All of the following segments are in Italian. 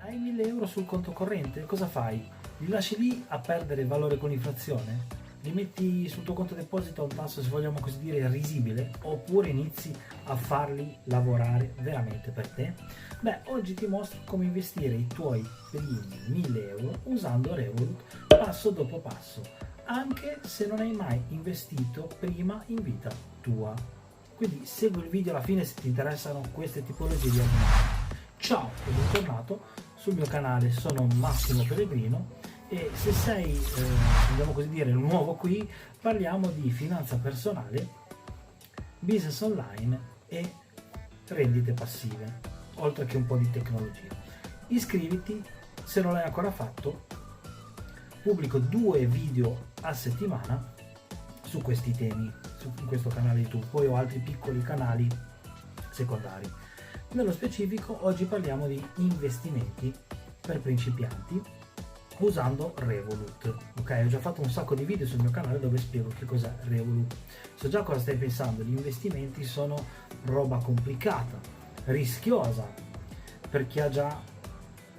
Hai 1000 euro sul conto corrente, cosa fai? Li lasci lì a perdere valore con l'inflazione? Li metti sul tuo conto deposito a un tasso, se vogliamo così dire, risibile? Oppure inizi a farli lavorare veramente per te? Beh, oggi ti mostro come investire i tuoi primi 1000 euro usando Revolut passo dopo passo, anche se non hai mai investito prima in vita tua. Quindi segui il video alla fine se ti interessano queste tipologie di argomenti. Ciao e bentornato sul mio canale, sono Massimo Pellegrino e se sei, vogliamo così dire, nuovo qui, parliamo di finanza personale, business online e rendite passive, oltre che un po' di tecnologia. Iscriviti se non l'hai ancora fatto, pubblico 2 video a settimana su questi temi, in questo canale YouTube, poi ho altri piccoli canali secondari. Nello specifico oggi parliamo di investimenti per principianti usando Revolut. Ok, ho già fatto un sacco di video sul mio canale dove spiego che cos'è Revolut. So già cosa stai pensando, gli investimenti sono roba complicata, rischiosa per chi ha già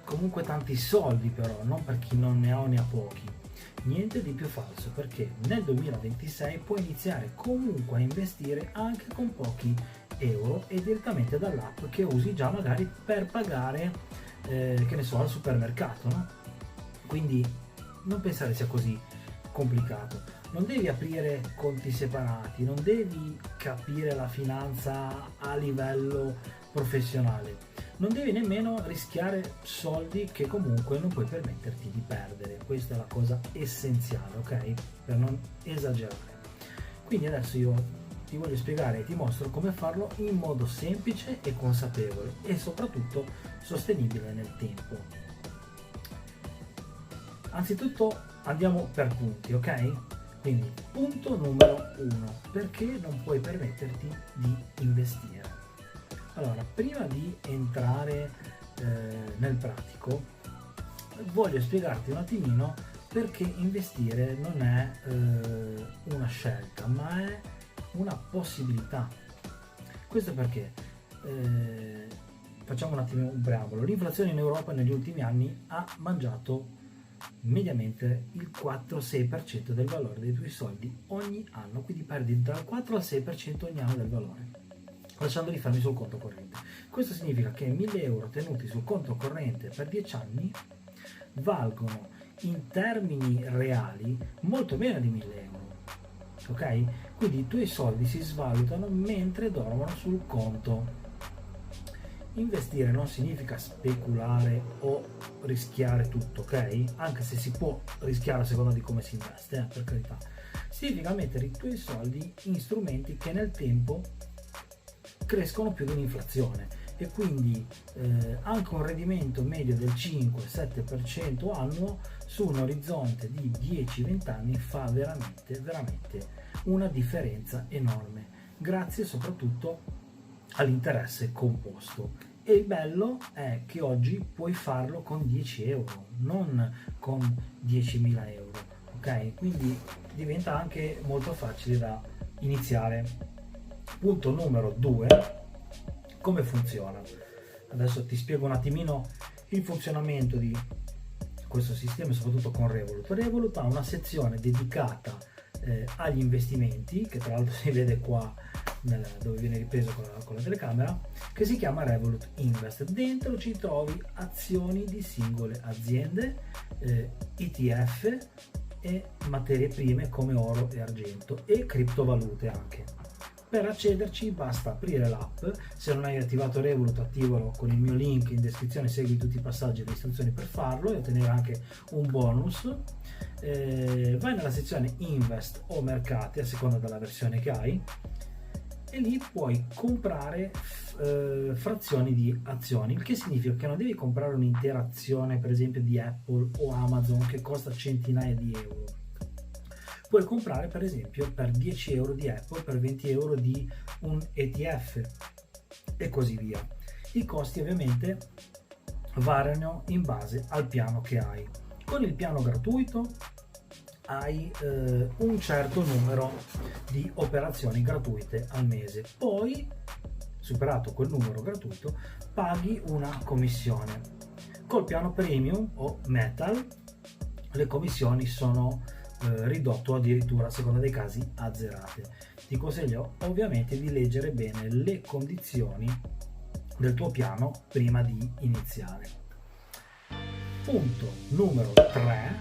comunque tanti soldi, però non per chi non ne ha o ne ha pochi. Niente di più falso, perché nel 2026 puoi iniziare comunque a investire anche con pochi euro e direttamente dall'app che usi già magari per pagare che ne so, al supermercato, no? Quindi non pensare sia così complicato, non devi aprire conti separati, non devi capire la finanza a livello professionale, non devi nemmeno rischiare soldi che comunque non puoi permetterti di perdere. Questa è la cosa essenziale, ok? Per non esagerare. Quindi adesso io ti voglio spiegare e ti mostro come farlo in modo semplice e consapevole e soprattutto sostenibile nel tempo. Anzitutto andiamo per punti, ok? Quindi punto numero 1, perché non puoi permetterti di investire? Allora, prima di entrare nel pratico, voglio spiegarti un attimino perché investire non è una scelta, ma è una possibilità. Questo perché facciamo un attimo un preambolo. L'inflazione in Europa negli ultimi anni ha mangiato mediamente il 4-6% del valore dei tuoi soldi ogni anno, quindi perdi dal 4 al 6% ogni anno del valore, lasciandoli fermi sul conto corrente. Questo significa che 1000 euro tenuti sul conto corrente per 10 anni valgono in termini reali molto meno di 1000 euro, ok? Quindi i tuoi soldi si svalutano mentre dormono sul conto. Investire non significa speculare o rischiare tutto, ok? Anche se si può rischiare a seconda di come si investe, per carità. Significa mettere i tuoi soldi in strumenti che nel tempo crescono più dell'inflazione e quindi anche un rendimento medio del 5-7% annuo su un orizzonte di 10-20 anni fa veramente una differenza enorme, grazie soprattutto all'interesse composto. E il bello è che oggi puoi farlo con 10 euro, non con 10.000 euro, ok? Quindi diventa anche molto facile da iniziare. Punto numero 2, come funziona? Adesso ti spiego un attimino il funzionamento di questo sistema, soprattutto con Revolut. Revolut ha una sezione dedicata agli investimenti, che tra l'altro si vede qua dove viene ripreso con la telecamera, che si chiama Revolut Invest. Dentro ci trovi azioni di singole aziende, ETF e materie prime come oro e argento e criptovalute anche. Per accederci basta aprire l'app, se non hai attivato Revolut attivalo con il mio link in descrizione, segui tutti i passaggi e le istruzioni per farlo e ottenere anche un bonus. Vai nella sezione Invest o Mercati a seconda della versione che hai e lì puoi comprare frazioni di azioni, il che significa che non devi comprare un'intera azione per esempio di Apple o Amazon che costa centinaia di euro. Puoi comprare per esempio per 10 euro di Apple, per 20 euro di un ETF e così via. I costi ovviamente variano in base al piano che hai. Con il piano gratuito hai un certo numero di operazioni gratuite al mese, poi superato quel numero gratuito paghi una commissione. Col piano premium o metal le commissioni sono ridotte o addirittura a seconda dei casi azzerate. Ti consiglio ovviamente di leggere bene le condizioni del tuo piano prima di iniziare. Punto numero 3: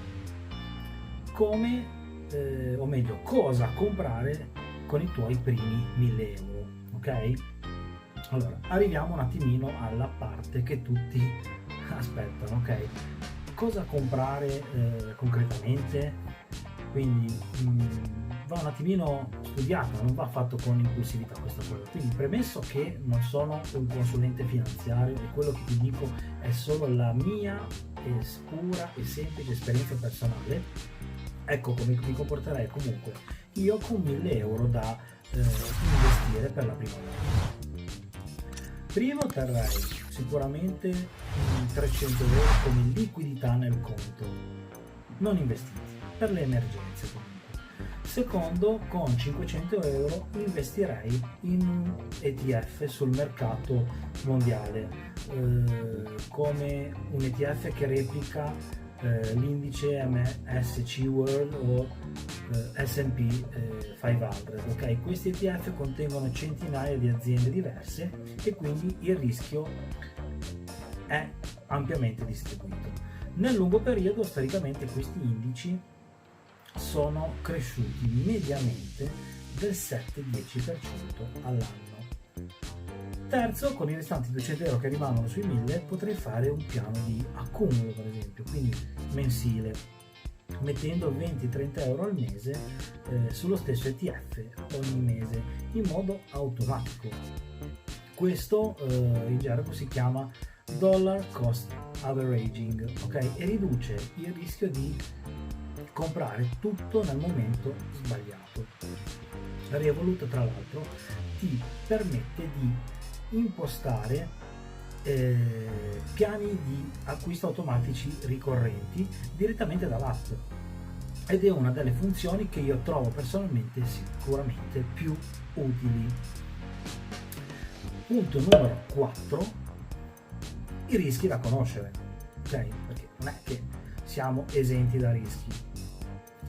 come o meglio cosa comprare con i tuoi primi 1.000 euro, ok? Allora, arriviamo un attimino alla parte che tutti aspettano, ok? Cosa comprare concretamente? Quindi va un attimino studiata, non va fatto con impulsività questa cosa. Quindi, premesso che non sono un consulente finanziario e quello che ti dico è solo la mia pura e semplice esperienza personale, ecco come mi comporterei comunque io con 1.000 euro da investire per la prima volta. Primo terrei sicuramente 300 euro come liquidità nel conto, non investiti, per le emergenze comunque. Secondo, con 500 euro investirei in un ETF sul mercato mondiale, come un ETF che replica l'indice MSC World o S&P 500, ok? Questi ETF contengono centinaia di aziende diverse e quindi il rischio è ampiamente distribuito. Nel lungo periodo, storicamente, questi indici sono cresciuti mediamente del 7-10% all'anno. Terzo, con i restanti 200 euro che rimangono sui 1.000 potrei fare un piano di accumulo, per esempio, quindi mensile, mettendo 20-30 euro al mese sullo stesso ETF ogni mese in modo automatico. Questo in gergo si chiama dollar cost averaging, ok? E riduce il rischio di comprare tutto nel momento sbagliato. Revolut, tra l'altro, ti permette di impostare piani di acquisto automatici ricorrenti direttamente dall'app, ed è una delle funzioni che io trovo personalmente sicuramente più utili. Punto numero 4: i rischi da conoscere, ok? Perché non è che siamo esenti da rischi.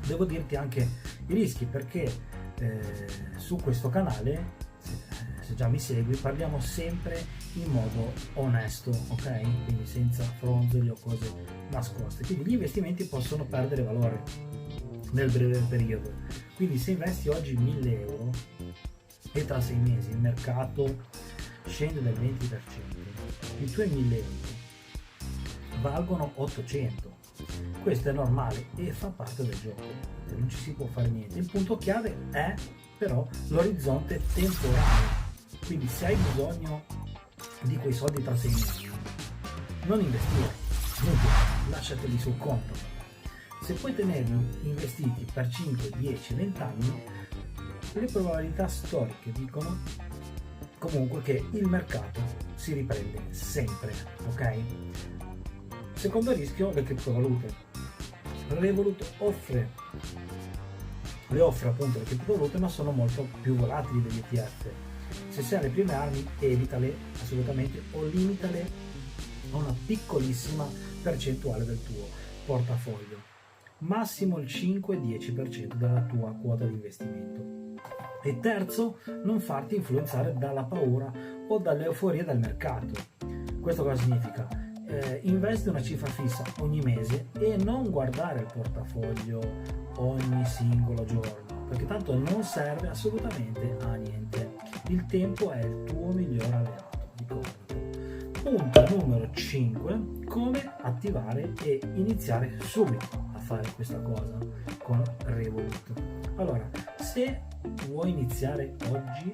Devo dirti anche i rischi, perché su questo canale, se già mi segui, parliamo sempre in modo onesto, ok? Quindi senza fronzoli o cose nascoste. Quindi gli investimenti possono perdere valore nel breve periodo. Quindi se investi oggi 1.000 euro e tra 6 mesi il mercato scende del 20%, i tuoi 1.000 euro valgono 800. Questo è normale e fa parte del gioco, non ci si può fare niente. Il punto chiave è però l'orizzonte temporale. Quindi se hai bisogno di quei soldi tra 6 mesi, non investire, lasciateli sul conto. Se puoi tenerli investiti per 5, 10, 20 anni, le probabilità storiche dicono comunque che il mercato si riprende sempre, ok? Secondo rischio, le criptovalute. Revolut le offre appunto le criptovalute, ma sono molto più volatili degli ETF. Se sei alle prime armi, evitale assolutamente o limitale a una piccolissima percentuale del tuo portafoglio, massimo il 5-10% della tua quota di investimento. E terzo, non farti influenzare dalla paura o dall'euforia del mercato. Questo cosa significa? Investi una cifra fissa ogni mese e non guardare il portafoglio ogni singolo giorno, perché tanto non serve assolutamente a niente. Il tempo è il tuo miglior alleato, ricordati. Punto numero 5: come attivare e iniziare subito a fare questa cosa con Revolut. Allora, se vuoi iniziare oggi,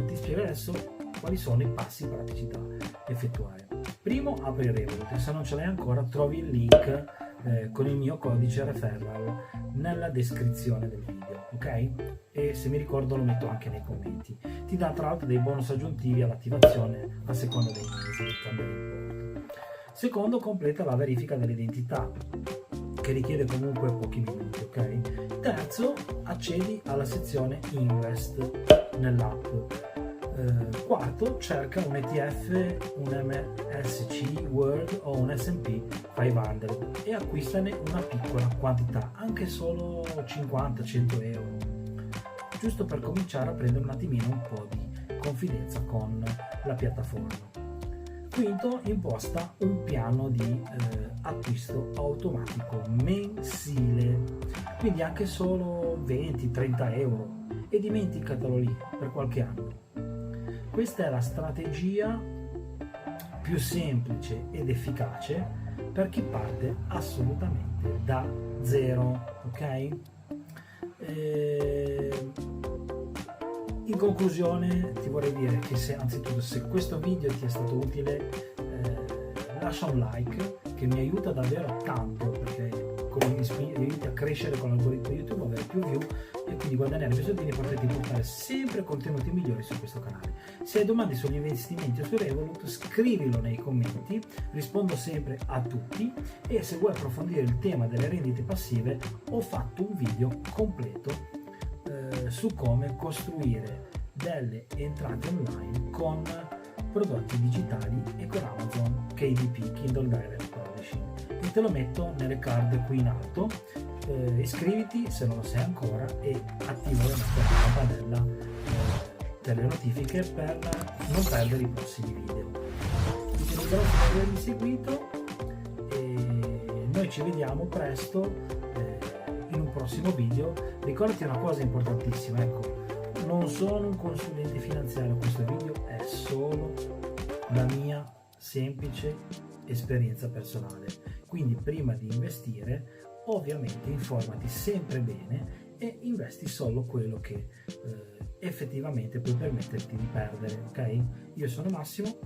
ti spiego adesso quali sono i passi pratici da effettuare. Primo, apri Revolut e se non ce l'hai ancora trovi il link con il mio codice referral nella descrizione del video, ok? E se mi ricordo lo metto anche nei commenti. Ti dà tra l'altro dei bonus aggiuntivi all'attivazione a seconda dei mesi che cambia l'importo. Secondo, completa la verifica dell'identità, che richiede comunque pochi minuti, ok? Terzo, accedi alla sezione Invest nell'app. Quarto, cerca un ETF, un MSC World o un S&P 500 e acquistane una piccola quantità, anche solo 50-100 euro, giusto per cominciare a prendere un attimino un po' di confidenza con la piattaforma. Quinto, imposta un piano di acquisto automatico mensile, quindi anche solo 20-30 euro, e dimenticatelo lì per qualche anno. Questa è la strategia più semplice ed efficace per chi parte assolutamente da zero, ok? In conclusione ti vorrei dire che anzitutto se questo video ti è stato utile, lascia un like che mi aiuta davvero tanto, perché come mi aiuti a crescere con l'algoritmo di YouTube, avere più view e quindi guadagnare più soldini e poterti portare sempre contenuti migliori su questo canale. Se hai domande sugli investimenti o su Revolut, scrivilo nei commenti, rispondo sempre a tutti, e se vuoi approfondire il tema delle rendite passive ho fatto un video completo su come costruire delle entrate online con prodotti digitali e con Amazon KDP, Kindle Direct Publishing, e te lo metto nelle card qui in alto. Iscriviti se non lo sei ancora e attiva la campanella delle notifiche per non perdere i prossimi video. Ti ringrazio per avermi seguito e noi ci vediamo presto in un prossimo video. Ricordati una cosa importantissima, ecco, non sono un consulente finanziario, questo video è solo la mia semplice esperienza personale, quindi prima di investire ovviamente informati sempre bene e investi solo quello che effettivamente puoi permetterti di perdere, ok? Io sono Massimo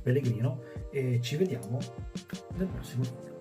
Pellegrino e ci vediamo nel prossimo video.